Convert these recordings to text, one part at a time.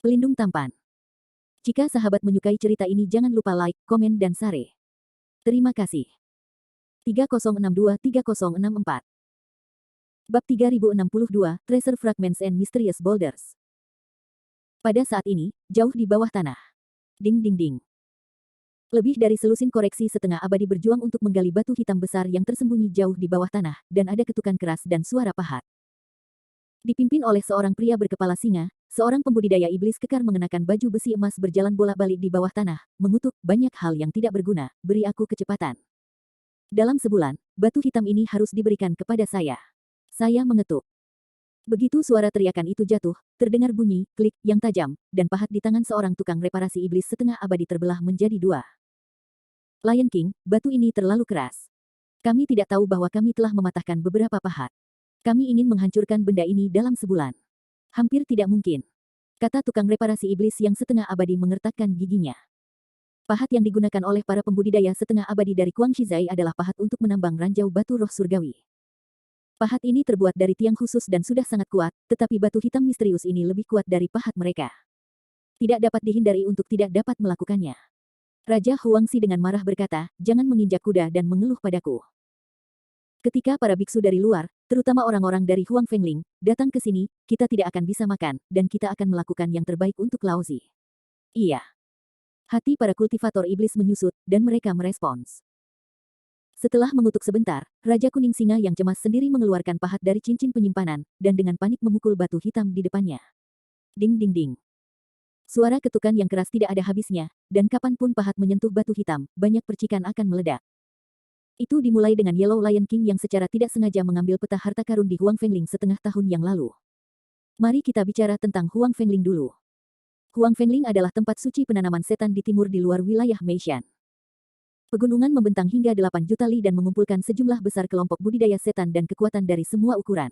Pelindung tampan. Jika sahabat menyukai cerita ini jangan lupa like, komen dan share. Terima kasih. 3062-3064 Bab 3062, Treasure Fragments and Mysterious Boulders. Pada saat ini, jauh di bawah tanah. Ding ding ding. Lebih dari selusin koreksi setengah abadi berjuang untuk menggali batu hitam besar yang tersembunyi jauh di bawah tanah, dan ada ketukan keras dan suara pahat. Dipimpin oleh seorang pria berkepala singa, seorang pembudidaya iblis kekar mengenakan baju besi emas berjalan bolak-balik di bawah tanah, mengutuk banyak hal yang tidak berguna, beri aku kecepatan. Dalam sebulan, batu hitam ini harus diberikan kepada saya. Saya mengetuk. Begitu suara teriakan itu jatuh, terdengar bunyi, klik, yang tajam, dan pahat di tangan seorang tukang reparasi iblis setengah abadi terbelah menjadi dua. Lion King, batu ini terlalu keras. Kami tidak tahu bahwa kami telah mematahkan beberapa pahat. Kami ingin menghancurkan benda ini dalam sebulan. Hampir tidak mungkin. Kata tukang reparasi iblis yang setengah abadi mengertakkan giginya. Pahat yang digunakan oleh para pembudidaya setengah abadi dari Kuang Shizai adalah pahat untuk menambang ranjau batu roh surgawi. Pahat ini terbuat dari tiang khusus dan sudah sangat kuat, tetapi batu hitam misterius ini lebih kuat dari pahat mereka. Tidak dapat dihindari untuk tidak dapat melakukannya. Raja Huangxi dengan marah berkata, jangan menginjak kuda dan mengeluh padaku. Ketika para biksu dari luar, terutama orang-orang dari Huang Fengling, datang ke sini, kita tidak akan bisa makan, dan kita akan melakukan yang terbaik untuk Laozi. Iya. Hati para kultivator iblis menyusut, dan mereka merespons. Setelah mengutuk sebentar, Raja Kuning Singa yang cemas sendiri mengeluarkan pahat dari cincin penyimpanan, dan dengan panik memukul batu hitam di depannya. Ding ding ding. Suara ketukan yang keras tidak ada habisnya, dan kapanpun pahat menyentuh batu hitam, banyak percikan akan meledak. Itu dimulai dengan Yellow Lion King yang secara tidak sengaja mengambil peta harta karun di Huang Fengling setengah tahun yang lalu. Mari kita bicara tentang Huang Fengling dulu. Huang Fengling adalah tempat suci penanaman setan di timur di luar wilayah Meishan. Pegunungan membentang hingga 8 juta li dan mengumpulkan sejumlah besar kelompok budidaya setan dan kekuatan dari semua ukuran.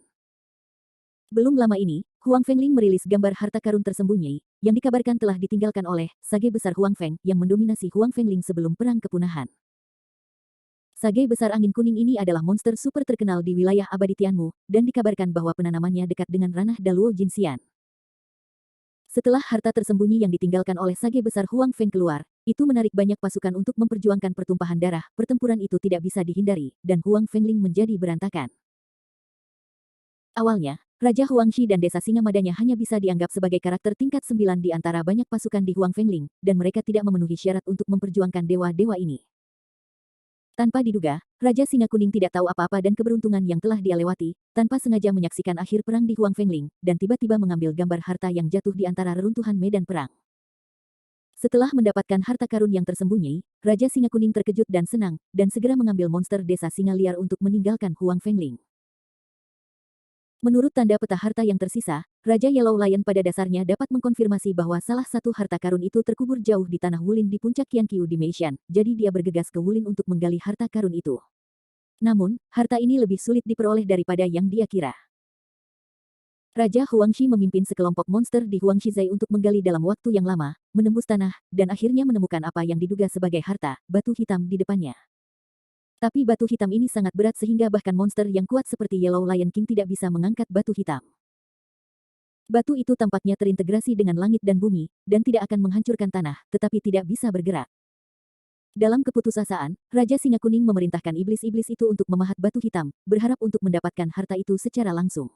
Belum lama ini, Huang Fengling merilis gambar harta karun tersembunyi, yang dikabarkan telah ditinggalkan oleh Sage Besar Huang Feng yang mendominasi Huang Fengling sebelum Perang Kepunahan. Sage Besar Angin Kuning ini adalah monster super terkenal di wilayah abadi Tianmu, dan dikabarkan bahwa penanamannya dekat dengan ranah Daluo Jinxian. Setelah harta tersembunyi yang ditinggalkan oleh Sage Besar Huang Feng keluar, itu menarik banyak pasukan untuk memperjuangkan pertumpahan darah, pertempuran itu tidak bisa dihindari, dan Huang Fengling menjadi berantakan. Awalnya, Raja Huangxi dan Desa Singa Madanya hanya bisa dianggap sebagai karakter tingkat 9 di antara banyak pasukan di Huang Fengling, dan mereka tidak memenuhi syarat untuk memperjuangkan dewa-dewa ini. Tanpa diduga, Raja Singa Kuning tidak tahu apa-apa dan keberuntungan yang telah dia lewati, tanpa sengaja menyaksikan akhir perang di Huang Fengling, dan tiba-tiba mengambil gambar harta yang jatuh di antara reruntuhan medan perang. Setelah mendapatkan harta karun yang tersembunyi, Raja Singa Kuning terkejut dan senang, dan segera mengambil monster Desa Singa Liar untuk meninggalkan Huang Fengling. Menurut tanda peta harta yang tersisa, Raja Yellow Lion pada dasarnya dapat mengkonfirmasi bahwa salah satu harta karun itu terkubur jauh di tanah Wulin di puncak Qianqiu di Meishan, jadi dia bergegas ke Wulin untuk menggali harta karun itu. Namun, harta ini lebih sulit diperoleh daripada yang dia kira. Raja Huangxi memimpin sekelompok monster di Huangshizai untuk menggali dalam waktu yang lama, menembus tanah, dan akhirnya menemukan apa yang diduga sebagai harta, batu hitam di depannya. Tapi batu hitam ini sangat berat sehingga bahkan monster yang kuat seperti Yellow Lion King tidak bisa mengangkat batu hitam. Batu itu tampaknya terintegrasi dengan langit dan bumi, dan tidak akan menghancurkan tanah, tetapi tidak bisa bergerak. Dalam keputusasaan, Raja Singa Kuning memerintahkan iblis-iblis itu untuk memahat batu hitam, berharap untuk mendapatkan harta itu secara langsung.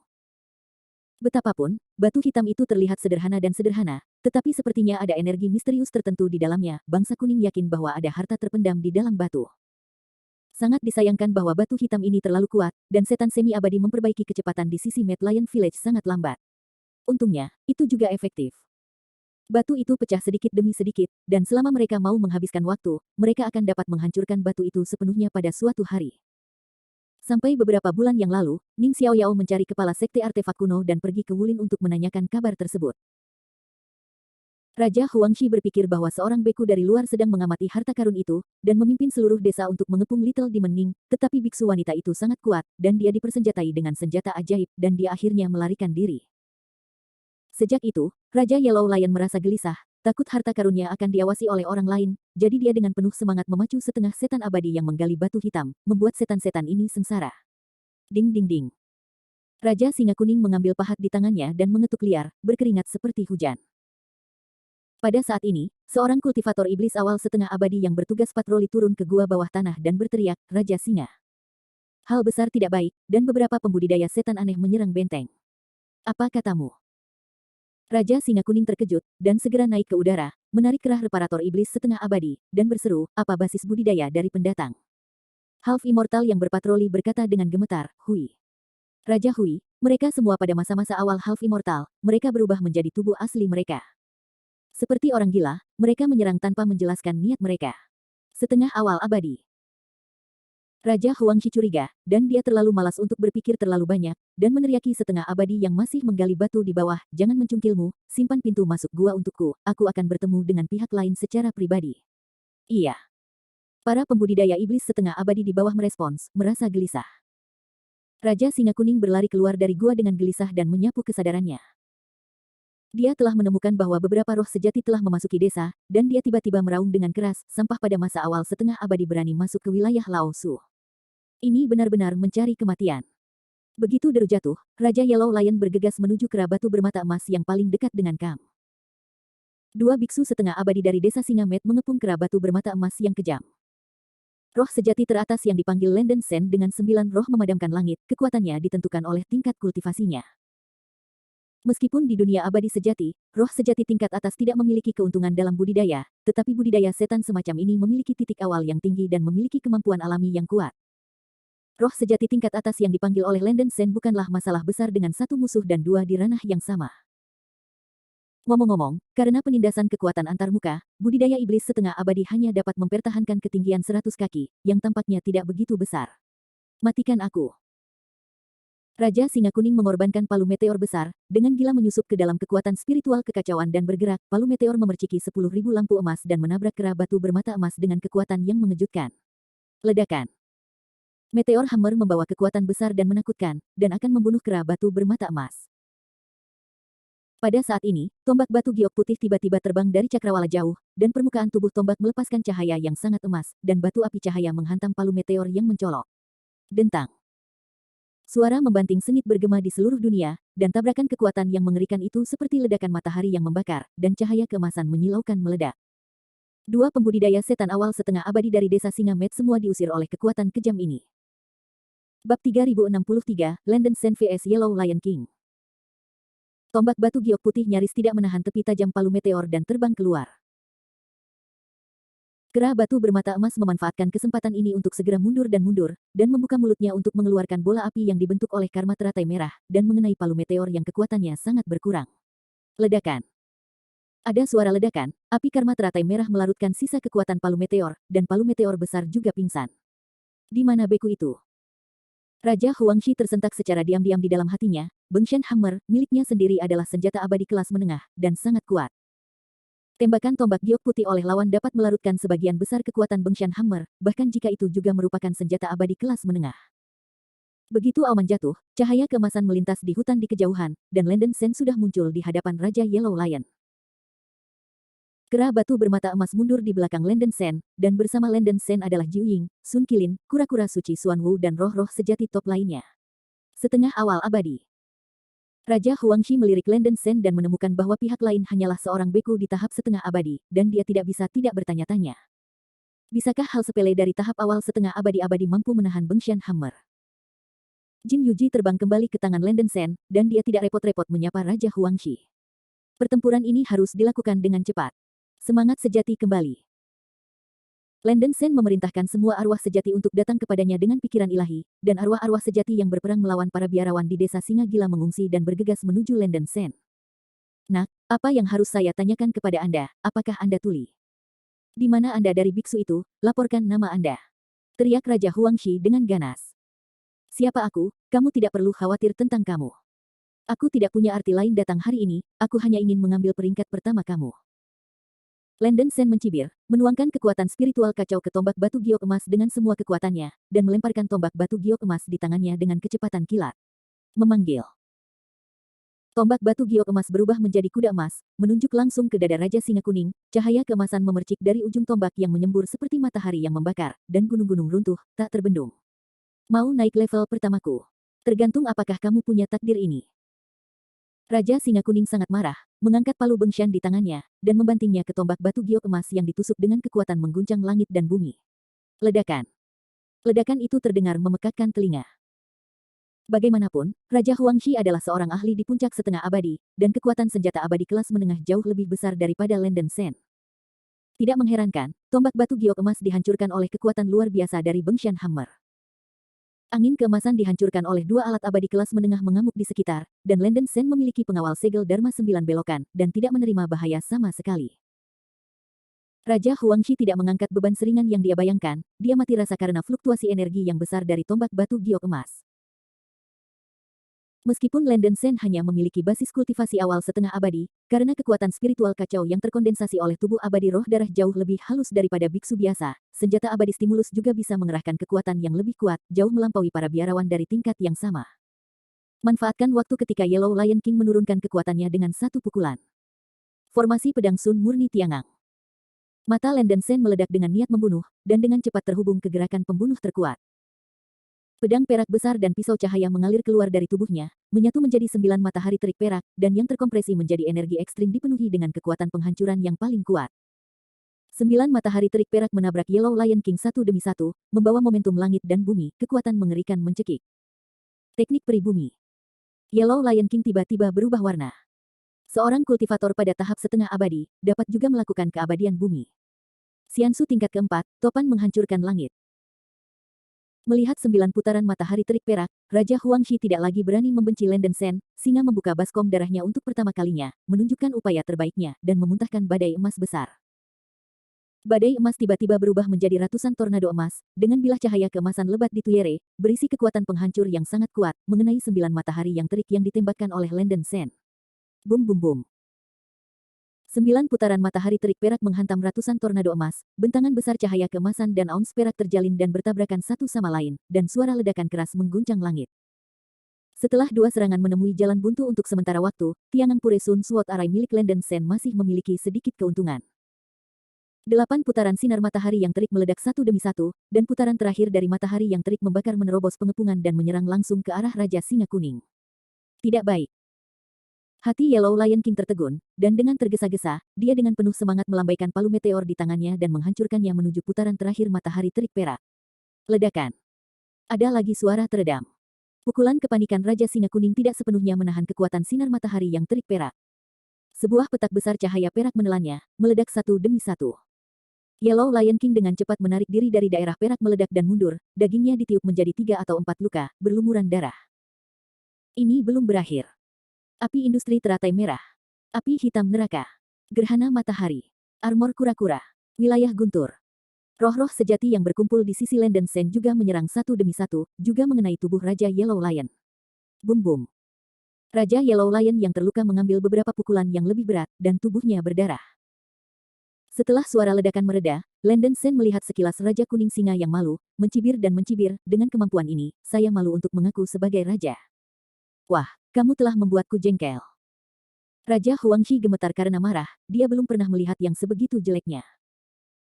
Betapapun, batu hitam itu terlihat sederhana dan sederhana, tetapi sepertinya ada energi misterius tertentu di dalamnya. Bangsa kuning yakin bahwa ada harta terpendam di dalam batu. Sangat disayangkan bahwa batu hitam ini terlalu kuat, dan setan semi-abadi memperbaiki kecepatan di sisi Mad Lion Village sangat lambat. Untungnya, itu juga efektif. Batu itu pecah sedikit demi sedikit, dan selama mereka mau menghabiskan waktu, mereka akan dapat menghancurkan batu itu sepenuhnya pada suatu hari. Sampai beberapa bulan yang lalu, Ning Xiaoyao mencari kepala sekte artefak kuno dan pergi ke Wulin untuk menanyakan kabar tersebut. Raja Huangxi berpikir bahwa seorang beku dari luar sedang mengamati harta karun itu, dan memimpin seluruh desa untuk mengepung Little Demon Ning, tetapi biksu wanita itu sangat kuat, dan dia dipersenjatai dengan senjata ajaib, dan dia akhirnya melarikan diri. Sejak itu, Raja Yellow Lion merasa gelisah, takut harta karunnya akan diawasi oleh orang lain, jadi dia dengan penuh semangat memacu setengah setan abadi yang menggali batu hitam, membuat setan-setan ini sengsara. Ding ding ding. Raja Singa Kuning mengambil pahat di tangannya dan mengetuk liar, berkeringat seperti hujan. Pada saat ini, seorang kultivator iblis awal setengah abadi yang bertugas patroli turun ke gua bawah tanah dan berteriak, Raja Singa. Hal besar tidak baik, dan beberapa pembudidaya setan aneh menyerang benteng. Apa katamu? Raja Singa Kuning terkejut, dan segera naik ke udara, menarik kerah reparator iblis setengah abadi, dan berseru, apa basis budidaya dari pendatang? Half Immortal yang berpatroli berkata dengan gemetar, Hui. Raja Hui, mereka semua pada masa-masa awal Half Immortal, mereka berubah menjadi tubuh asli mereka. Seperti orang gila, mereka menyerang tanpa menjelaskan niat mereka. Setengah awal abadi. Raja Huangshi curiga, dan dia terlalu malas untuk berpikir terlalu banyak, dan meneriaki setengah abadi yang masih menggali batu di bawah, jangan mencungkilmu, simpan pintu masuk gua untukku, aku akan bertemu dengan pihak lain secara pribadi. Iya. Para pembudidaya iblis setengah abadi di bawah merespons, merasa gelisah. Raja Singa Kuning berlari keluar dari gua dengan gelisah dan menyapu kesadarannya. Dia telah menemukan bahwa beberapa roh sejati telah memasuki desa, dan dia tiba-tiba meraung dengan keras, sampah pada masa awal setengah abadi berani masuk ke wilayah Lao Su. Ini benar-benar mencari kematian. Begitu deru jatuh, Raja Yellow Lion bergegas menuju kera batu bermata emas yang paling dekat dengan Kang. Dua biksu setengah abadi dari desa Singamet mengepung kera batu bermata emas yang kejam. Roh sejati teratas yang dipanggil Lenden Sen dengan 9 roh memadamkan langit, kekuatannya ditentukan oleh tingkat kultivasinya. Meskipun di dunia abadi sejati, roh sejati tingkat atas tidak memiliki keuntungan dalam budidaya, tetapi budidaya setan semacam ini memiliki titik awal yang tinggi dan memiliki kemampuan alami yang kuat. Roh sejati tingkat atas yang dipanggil oleh Lenden Sen bukanlah masalah besar dengan satu musuh dan dua di ranah yang sama. Ngomong-ngomong, karena penindasan kekuatan antarmuka, budidaya iblis setengah abadi hanya dapat mempertahankan ketinggian 100 kaki, yang tampaknya tidak begitu besar. Matikan aku. Raja Singa Kuning mengorbankan palu meteor besar, dengan gila menyusup ke dalam kekuatan spiritual kekacauan dan bergerak, palu meteor memerciki 10.000 lampu emas dan menabrak kera batu bermata emas dengan kekuatan yang mengejutkan. Ledakan. Meteor Hammer membawa kekuatan besar dan menakutkan, dan akan membunuh kera batu bermata emas. Pada saat ini, tombak batu giok putih tiba-tiba terbang dari cakrawala jauh, dan permukaan tubuh tombak melepaskan cahaya yang sangat emas, dan batu api cahaya menghantam palu meteor yang mencolok. Dentang. Suara membanting sengit bergema di seluruh dunia, dan tabrakan kekuatan yang mengerikan itu seperti ledakan matahari yang membakar, dan cahaya keemasan menyilaukan meledak. Dua pembudidaya setan awal setengah abadi dari desa Singamet semua diusir oleh kekuatan kejam ini. Bab 3063, Lenden Sen vs Yellow Lion King. Tombak batu giok putih nyaris tidak menahan tepi tajam palu meteor dan terbang keluar. Kera batu bermata emas memanfaatkan kesempatan ini untuk segera mundur, dan membuka mulutnya untuk mengeluarkan bola api yang dibentuk oleh karma teratai merah, dan mengenai palu meteor yang kekuatannya sangat berkurang. Ledakan. Ada suara ledakan, api karma teratai merah melarutkan sisa kekuatan palu meteor, dan palu meteor besar juga pingsan. Di mana beku itu? Raja Huangshi tersentak secara diam-diam di dalam hatinya, Bengshan Hammer, miliknya sendiri adalah senjata abadi kelas menengah, dan sangat kuat. Tembakan tombak giok putih oleh lawan dapat melarutkan sebagian besar kekuatan Bengshan Hammer, bahkan jika itu juga merupakan senjata abadi kelas menengah. Begitu auman jatuh, cahaya keemasan melintas di hutan di kejauhan, dan Lenden Sen sudah muncul di hadapan Raja Yellow Lion. Kera batu bermata emas mundur di belakang Lenden Sen, dan bersama Lenden Sen adalah Jiu Ying, Sun Qilin, kura-kura suci Xuan Wu dan roh-roh sejati top lainnya. Setengah awal abadi. Raja Huangshi melirik Lenden Sen dan menemukan bahwa pihak lain hanyalah seorang beku di tahap setengah abadi, dan dia tidak bisa tidak bertanya-tanya. Bisakah hal sepele dari tahap awal setengah abadi mampu menahan Bengshan Hammer? Jin Yuji terbang kembali ke tangan Lenden Sen, dan dia tidak repot-repot menyapa Raja Huangshi. Pertempuran ini harus dilakukan dengan cepat. Semangat sejati kembali. Lenden Sen memerintahkan semua arwah sejati untuk datang kepadanya dengan pikiran ilahi, dan arwah-arwah sejati yang berperang melawan para biarawan di desa Singa Gila mengungsi dan bergegas menuju Lenden Sen. Nak, apa yang harus saya tanyakan kepada Anda, apakah Anda tuli? Di mana Anda dari biksu itu, laporkan nama Anda. Teriak Raja Huangshi dengan ganas. Siapa aku, kamu tidak perlu khawatir tentang kamu. Aku tidak punya arti lain datang hari ini, aku hanya ingin mengambil peringkat pertama kamu. Lenden Sen mencibir, menuangkan kekuatan spiritual kacau ke tombak batu giok emas dengan semua kekuatannya, dan melemparkan tombak batu giok emas di tangannya dengan kecepatan kilat. Memanggil. Tombak batu giok emas berubah menjadi kuda emas, menunjuk langsung ke dada Raja Singa Kuning, cahaya keemasan memercik dari ujung tombak yang menyembur seperti matahari yang membakar, dan gunung-gunung runtuh, tak terbendung. Mau naik level pertamaku? Tergantung apakah kamu punya takdir ini. Raja Singa Kuning sangat marah, mengangkat palu Bengshan di tangannya, dan membantingnya ke tombak batu giok emas yang ditusuk dengan kekuatan mengguncang langit dan bumi. Ledakan. Ledakan itu terdengar memekakkan telinga. Bagaimanapun, Raja Huangshi adalah seorang ahli di puncak setengah abadi, dan kekuatan senjata abadi kelas menengah jauh lebih besar daripada Landen Sen. Tidak mengherankan, tombak batu giok emas dihancurkan oleh kekuatan luar biasa dari Bengshan Hammer. Angin keemasan dihancurkan oleh dua alat abadi kelas menengah mengamuk di sekitar, dan Landen Sen memiliki pengawal segel Dharma 9 belokan, dan tidak menerima bahaya sama sekali. Raja Huangshi tidak mengangkat beban seringan yang dia bayangkan, dia mati rasa karena fluktuasi energi yang besar dari tombak batu giok emas. Meskipun Landen Sen hanya memiliki basis kultivasi awal setengah abadi, karena kekuatan spiritual kacau yang terkondensasi oleh tubuh abadi roh darah jauh lebih halus daripada biksu biasa, senjata abadi stimulus juga bisa mengerahkan kekuatan yang lebih kuat, jauh melampaui para biarawan dari tingkat yang sama. Manfaatkan waktu ketika Yellow Lion King menurunkan kekuatannya dengan satu pukulan. Formasi pedang Sun murni Tiangang. Mata Landen Sen meledak dengan niat membunuh, dan dengan cepat terhubung ke gerakan pembunuh terkuat. Pedang perak besar dan pisau cahaya mengalir keluar dari tubuhnya, menyatu menjadi 9 matahari terik perak, dan yang terkompresi menjadi energi ekstrim dipenuhi dengan kekuatan penghancuran yang paling kuat. 9 matahari terik perak menabrak Yellow Lion King satu demi satu, membawa momentum langit dan bumi, kekuatan mengerikan mencekik. Teknik peri bumi. Yellow Lion King tiba-tiba berubah warna. Seorang kultivator pada tahap setengah abadi, dapat juga melakukan keabadian bumi. Xiansu tingkat keempat, topan menghancurkan langit. Melihat 9 putaran matahari terik perak, Raja Huangshi tidak lagi berani membenci Landen Sen, singa membuka baskom darahnya untuk pertama kalinya, menunjukkan upaya terbaiknya, dan memuntahkan badai emas besar. Badai emas tiba-tiba berubah menjadi ratusan tornado emas, dengan bilah cahaya keemasan lebat di Tuyere, berisi kekuatan penghancur yang sangat kuat, mengenai 9 matahari yang terik yang ditembakkan oleh Landen Sen. Bum bum bum. 9 putaran matahari terik perak menghantam ratusan tornado emas, bentangan besar cahaya keemasan dan auns perak terjalin dan bertabrakan satu sama lain, dan suara ledakan keras mengguncang langit. Setelah dua serangan menemui jalan buntu untuk sementara waktu, Tiangang Pure Sun Sword Arai milik Landen Sen masih memiliki sedikit keuntungan. 8 putaran sinar matahari yang terik meledak satu demi satu, dan putaran terakhir dari matahari yang terik membakar menerobos pengepungan dan menyerang langsung ke arah Raja Singa Kuning. Tidak baik. Hati Yellow Lion King tertegun, dan dengan tergesa-gesa, dia dengan penuh semangat melambaikan palu meteor di tangannya dan menghancurkannya menuju putaran terakhir matahari terik perak. Ledakan. Ada lagi suara teredam. Pukulan kepanikan Raja Singa Kuning tidak sepenuhnya menahan kekuatan sinar matahari yang terik perak. Sebuah petak besar cahaya perak menelannya, meledak satu demi satu. Yellow Lion King dengan cepat menarik diri dari daerah perak meledak dan mundur, dagingnya ditiup menjadi 3 atau 4 luka, berlumuran darah. Ini belum berakhir. Api industri teratai merah. Api hitam neraka. Gerhana matahari. Armor kura-kura. Wilayah guntur. Roh-roh sejati yang berkumpul di sisi Landen Sen juga menyerang satu demi satu, juga mengenai tubuh Raja Yellow Lion. Bum bum. Raja Yellow Lion yang terluka mengambil beberapa pukulan yang lebih berat, dan tubuhnya berdarah. Setelah suara ledakan mereda, Landen Sen melihat sekilas Raja Kuning Singa yang malu, mencibir dan mencibir, dengan kemampuan ini, saya malu untuk mengaku sebagai raja. Wah, kamu telah membuatku jengkel. Raja Huangshi gemetar karena marah, dia belum pernah melihat yang sebegitu jeleknya.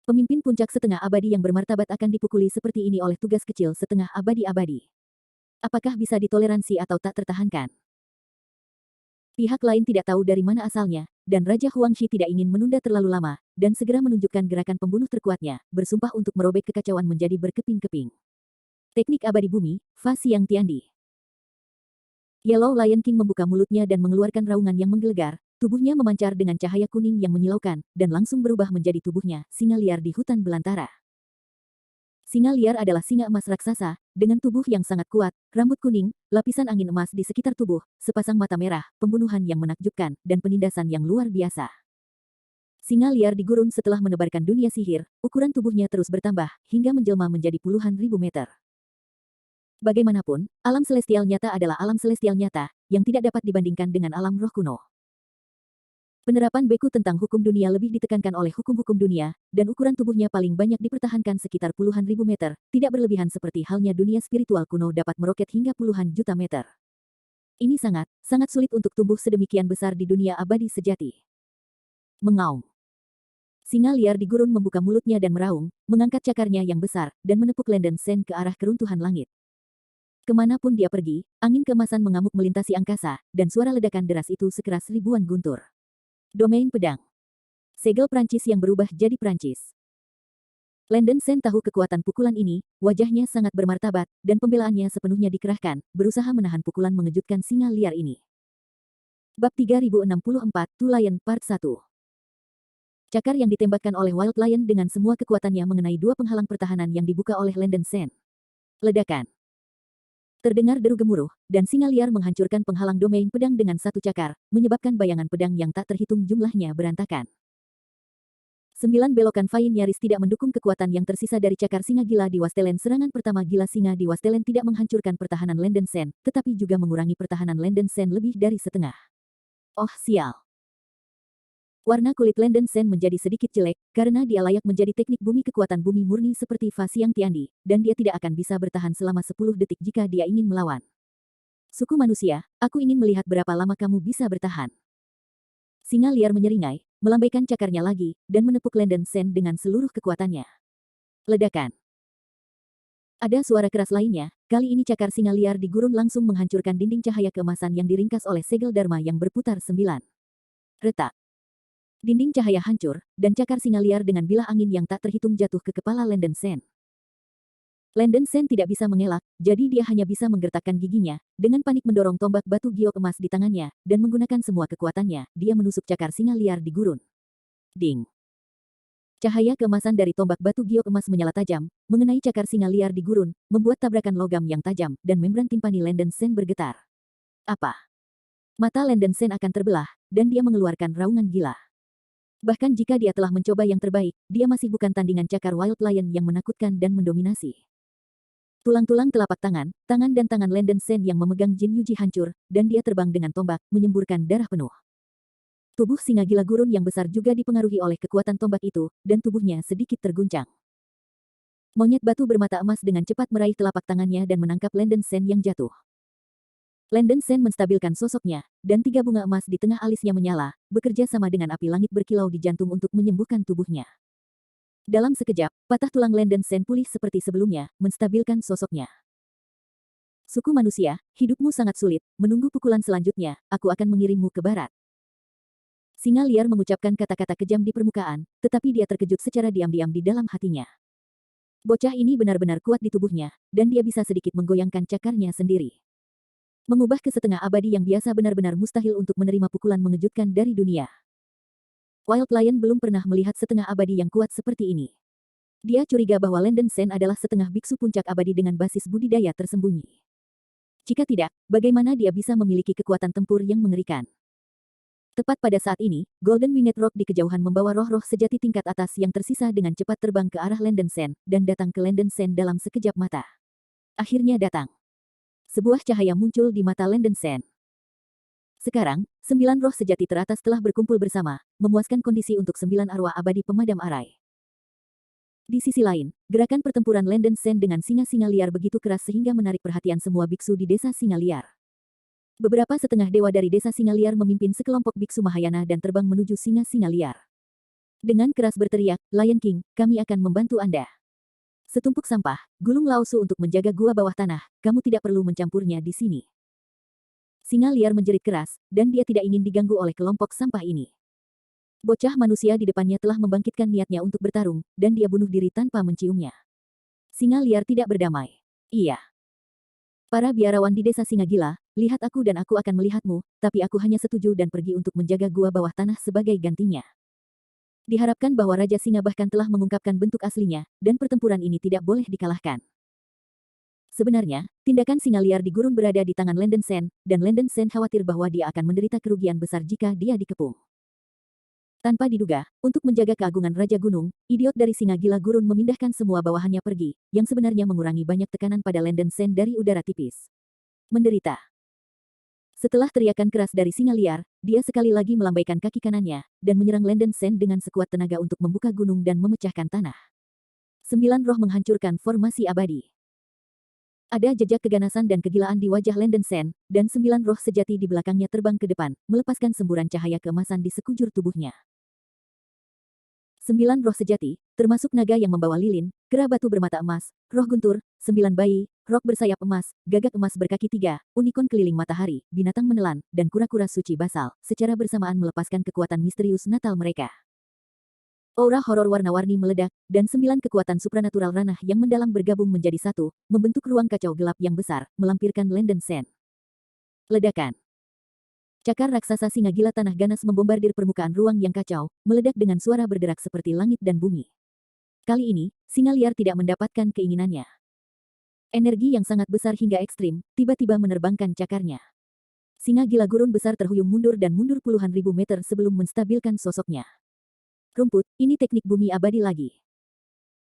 Pemimpin puncak setengah abadi yang bermartabat akan dipukuli seperti ini oleh tugas kecil setengah abadi-abadi. Apakah bisa ditoleransi atau tak tertahankan? Pihak lain tidak tahu dari mana asalnya, dan Raja Huangshi tidak ingin menunda terlalu lama, dan segera menunjukkan gerakan pembunuh terkuatnya, bersumpah untuk merobek kekacauan menjadi berkeping-keping. Teknik abadi bumi, Fa Xiang Tiandi. Yellow Lion King membuka mulutnya dan mengeluarkan raungan yang menggelegar, tubuhnya memancar dengan cahaya kuning yang menyilaukan, dan langsung berubah menjadi tubuhnya, singa liar di hutan belantara. Singa liar adalah singa emas raksasa, dengan tubuh yang sangat kuat, rambut kuning, lapisan angin emas di sekitar tubuh, sepasang mata merah, pembunuhan yang menakjubkan, dan penindasan yang luar biasa. Singa liar di gurun setelah menebarkan dunia sihir, ukuran tubuhnya terus bertambah, hingga menjelma menjadi puluhan ribu meter. Bagaimanapun, alam celestial nyata adalah alam celestial nyata, yang tidak dapat dibandingkan dengan alam roh kuno. Penerapan Beku tentang hukum dunia lebih ditekankan oleh hukum-hukum dunia, dan ukuran tubuhnya paling banyak dipertahankan sekitar puluhan ribu meter, tidak berlebihan seperti halnya dunia spiritual kuno dapat meroket hingga puluhan juta meter. Ini sangat sulit untuk tumbuh sedemikian besar di dunia abadi sejati. Mengaum. Singa liar di gurun membuka mulutnya dan meraung, mengangkat cakarnya yang besar, dan menepuk Landen Sen ke arah keruntuhan langit. Kemanapun dia pergi, angin keemasan mengamuk melintasi angkasa, dan suara ledakan deras itu sekeras ribuan guntur. Domain pedang. Segel Prancis yang berubah jadi Prancis. Landon Sen tahu kekuatan pukulan ini, wajahnya sangat bermartabat, dan pembelaannya sepenuhnya dikerahkan, berusaha menahan pukulan mengejutkan singa liar ini. Bab 3064, Two Lion Part 1. Cakar yang ditembakkan oleh Wild Lion dengan semua kekuatannya mengenai dua penghalang pertahanan yang dibuka oleh Landon Sen. Ledakan. Terdengar deru gemuruh, dan singa liar menghancurkan penghalang domain pedang dengan satu cakar, menyebabkan bayangan pedang yang tak terhitung jumlahnya berantakan. 9 belokan Fain nyaris tidak mendukung kekuatan yang tersisa dari cakar singa gila di Wastelen. Serangan pertama gila singa di Wastelen tidak menghancurkan pertahanan Landon Sen, tetapi juga mengurangi pertahanan Landon Sen lebih dari setengah. Oh sial. Warna kulit Landon Sen menjadi sedikit jelek, karena dia layak menjadi teknik bumi kekuatan bumi murni seperti Fa Xiang Tiandi, dan dia tidak akan bisa bertahan selama 10 detik jika dia ingin melawan. Suku manusia, aku ingin melihat berapa lama kamu bisa bertahan. Singa liar menyeringai, melambaikan cakarnya lagi, dan menepuk Landon Sen dengan seluruh kekuatannya. Ledakan. Ada suara keras lainnya, kali ini cakar singa liar di gurun langsung menghancurkan dinding cahaya keemasan yang diringkas oleh segel Dharma yang berputar 9. Retak. Dinding cahaya hancur, dan cakar singa liar dengan bilah angin yang tak terhitung jatuh ke kepala Landon Sen. Landon Sen tidak bisa mengelak, jadi dia hanya bisa menggertakkan giginya, dengan panik mendorong tombak batu giok emas di tangannya, dan menggunakan semua kekuatannya, dia menusuk cakar singa liar di gurun. Ding! Cahaya keemasan dari tombak batu giok emas menyala tajam, mengenai cakar singa liar di gurun, membuat tabrakan logam yang tajam, dan membran timpani Landon Sen bergetar. Apa? Mata Landon Sen akan terbelah, dan dia mengeluarkan raungan gila. Bahkan jika dia telah mencoba yang terbaik, dia masih bukan tandingan cakar Wild Lion yang menakutkan dan mendominasi. Tulang-tulang telapak tangan, dan tangan Landon Sen yang memegang Jin Yuji hancur, dan dia terbang dengan tombak, menyemburkan darah penuh. Tubuh singa gila gurun yang besar juga dipengaruhi oleh kekuatan tombak itu, dan tubuhnya sedikit terguncang. Monyet batu bermata emas dengan cepat meraih telapak tangannya dan menangkap Landon Sen yang jatuh. Landon Sen menstabilkan sosoknya, dan 3 bunga emas di tengah alisnya menyala, bekerja sama dengan api langit berkilau di jantung untuk menyembuhkan tubuhnya. Dalam sekejap, patah tulang Landon Sen pulih seperti sebelumnya, menstabilkan sosoknya. Suku manusia, hidupmu sangat sulit, menunggu pukulan selanjutnya, aku akan mengirimmu ke barat. Singa liar mengucapkan kata-kata kejam di permukaan, tetapi dia terkejut secara diam-diam di dalam hatinya. Bocah ini benar-benar kuat di tubuhnya, dan dia bisa sedikit menggoyangkan cakarnya sendiri. Mengubah ke setengah abadi yang biasa benar-benar mustahil untuk menerima pukulan mengejutkan dari dunia. Wild Lion belum pernah melihat setengah abadi yang kuat seperti ini. Dia curiga bahwa Landon Sen adalah setengah biksu puncak abadi dengan basis budidaya tersembunyi. Jika tidak, bagaimana dia bisa memiliki kekuatan tempur yang mengerikan? Tepat pada saat ini, Golden Winged Rock di kejauhan membawa roh-roh sejati tingkat atas yang tersisa dengan cepat terbang ke arah Landon Sen, dan datang ke Landon Sen dalam sekejap mata. Akhirnya datang. Sebuah cahaya muncul di mata Landon Sen. Sekarang, 9 roh sejati teratas telah berkumpul bersama, memuaskan kondisi untuk 9 arwah abadi pemadam arai. Di sisi lain, gerakan pertempuran Landon Sen dengan singa-singa liar begitu keras sehingga menarik perhatian semua biksu di desa singa liar. Beberapa setengah dewa dari desa singa liar memimpin sekelompok biksu Mahayana dan terbang menuju singa-singa liar. Dengan keras berteriak, Lion King, kami akan membantu Anda. Setumpuk sampah, gulung Laosu untuk menjaga gua bawah tanah, kamu tidak perlu mencampurnya di sini. Singa liar menjerit keras, dan dia tidak ingin diganggu oleh kelompok sampah ini. Bocah manusia di depannya telah membangkitkan niatnya untuk bertarung, dan dia bunuh diri tanpa menciumnya. Singa liar tidak berdamai. Iya. Para biarawan di desa singa gila, lihat aku dan aku akan melihatmu, tapi aku hanya setuju dan pergi untuk menjaga gua bawah tanah sebagai gantinya. Diharapkan bahwa Raja Singa bahkan telah mengungkapkan bentuk aslinya, dan pertempuran ini tidak boleh dikalahkan. Sebenarnya, tindakan singa liar di gurun berada di tangan Landon Sen, dan Landon Sen khawatir bahwa dia akan menderita kerugian besar jika dia dikepung. Tanpa diduga, untuk menjaga keagungan Raja Gunung, idiot dari singa gila gurun memindahkan semua bawahannya pergi, yang sebenarnya mengurangi banyak tekanan pada Landon Sen dari udara tipis. Menderita. Setelah teriakan keras dari singa liar, dia sekali lagi melambaikan kaki kanannya, dan menyerang Landon Sen dengan sekuat tenaga untuk membuka gunung dan memecahkan tanah. 9 roh menghancurkan formasi abadi. Ada jejak keganasan dan kegilaan di wajah Landon Sen, dan 9 roh sejati di belakangnya terbang ke depan, melepaskan semburan cahaya keemasan di sekujur tubuhnya. 9 roh sejati, termasuk naga yang membawa lilin, kera batu bermata emas, roh guntur, 9 bayi, rok bersayap emas, gagak emas berkaki 3, unicorn keliling matahari, binatang menelan, dan kura-kura suci basal, secara bersamaan melepaskan kekuatan misterius natal mereka. Aura horor warna-warni meledak, dan 9 kekuatan supranatural ranah yang mendalam bergabung menjadi satu, membentuk ruang kacau gelap yang besar, melampirkan Landen Sen. Ledakan. Cakar raksasa singa gila tanah ganas membombardir permukaan ruang yang kacau, meledak dengan suara bergerak seperti langit dan bumi. Kali ini, singa liar tidak mendapatkan keinginannya. Energi yang sangat besar hingga ekstrim, tiba-tiba menerbangkan cakarnya. Singa gila gurun besar terhuyung mundur dan mundur puluhan ribu meter sebelum menstabilkan sosoknya. Rumput, ini teknik bumi abadi lagi.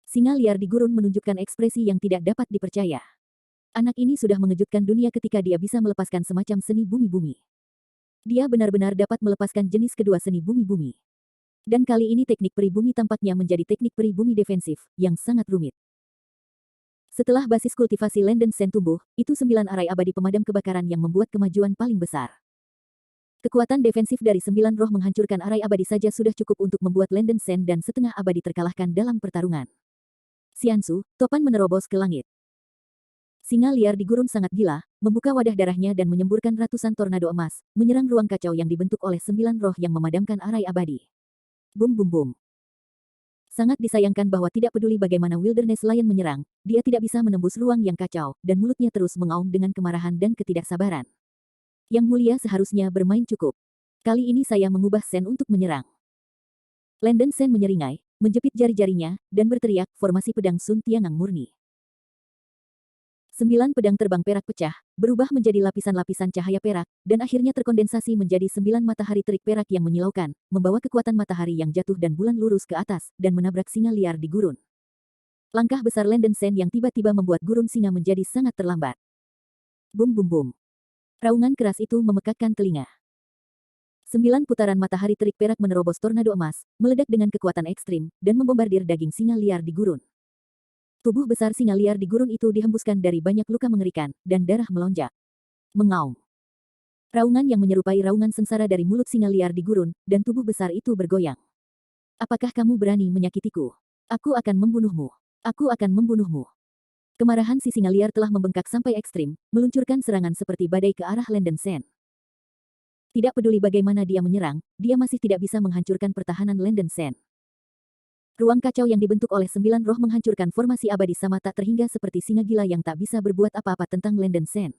Singa liar di gurun menunjukkan ekspresi yang tidak dapat dipercaya. Anak ini sudah mengejutkan dunia ketika dia bisa melepaskan semacam seni bumi-bumi. Dia benar-benar dapat melepaskan jenis kedua seni bumi-bumi. Dan kali ini teknik peri bumi tampaknya menjadi teknik peri bumi defensif, yang sangat rumit. Setelah basis kultivasi Landen Sen tumbuh, itu 9 arai abadi pemadam kebakaran yang membuat kemajuan paling besar. Kekuatan defensif dari 9 roh menghancurkan arai abadi saja sudah cukup untuk membuat Landen Sen dan setengah abadi terkalahkan dalam pertarungan. Xiansu, topan menerobos ke langit. Singa liar di gurun sangat gila, membuka wadah darahnya dan menyemburkan ratusan tornado emas, menyerang ruang kacau yang dibentuk oleh 9 roh yang memadamkan arai abadi. Bum bum bum. Sangat disayangkan bahwa tidak peduli bagaimana Wilderness Lion menyerang, dia tidak bisa menembus ruang yang kacau, dan mulutnya terus mengaum dengan kemarahan dan ketidaksabaran. Yang mulia seharusnya bermain cukup. Kali ini saya mengubah Sen untuk menyerang. Landen Sen menyeringai, menjepit jari-jarinya, dan berteriak, formasi pedang Sun Tiangang murni. 9 pedang terbang perak pecah, berubah menjadi lapisan-lapisan cahaya perak, dan akhirnya terkondensasi menjadi 9 matahari terik perak yang menyilaukan, membawa kekuatan matahari yang jatuh dan bulan lurus ke atas, dan menabrak singa liar di gurun. Langkah besar Landen Sen yang tiba-tiba membuat gurun singa menjadi sangat terlambat. Bum bum bum. Raungan keras itu memekakkan telinga. 9 putaran matahari terik perak menerobos tornado emas, meledak dengan kekuatan ekstrim, dan membombardir daging singa liar di gurun. Tubuh besar singa liar di gurun itu dihembuskan dari banyak luka mengerikan, dan darah melonjak. Mengaum. Raungan yang menyerupai raungan sengsara dari mulut singa liar di gurun, dan tubuh besar itu bergoyang. Apakah kamu berani menyakitiku? Aku akan membunuhmu. Aku akan membunuhmu. Kemarahan si singa liar telah membengkak sampai ekstrim, meluncurkan serangan seperti badai ke arah Landen Sen. Tidak peduli bagaimana dia menyerang, dia masih tidak bisa menghancurkan pertahanan Landen Sen. Ruang kacau yang dibentuk oleh 9 roh menghancurkan formasi abadi sama tak terhingga seperti singa gila yang tak bisa berbuat apa-apa tentang Landen Sen.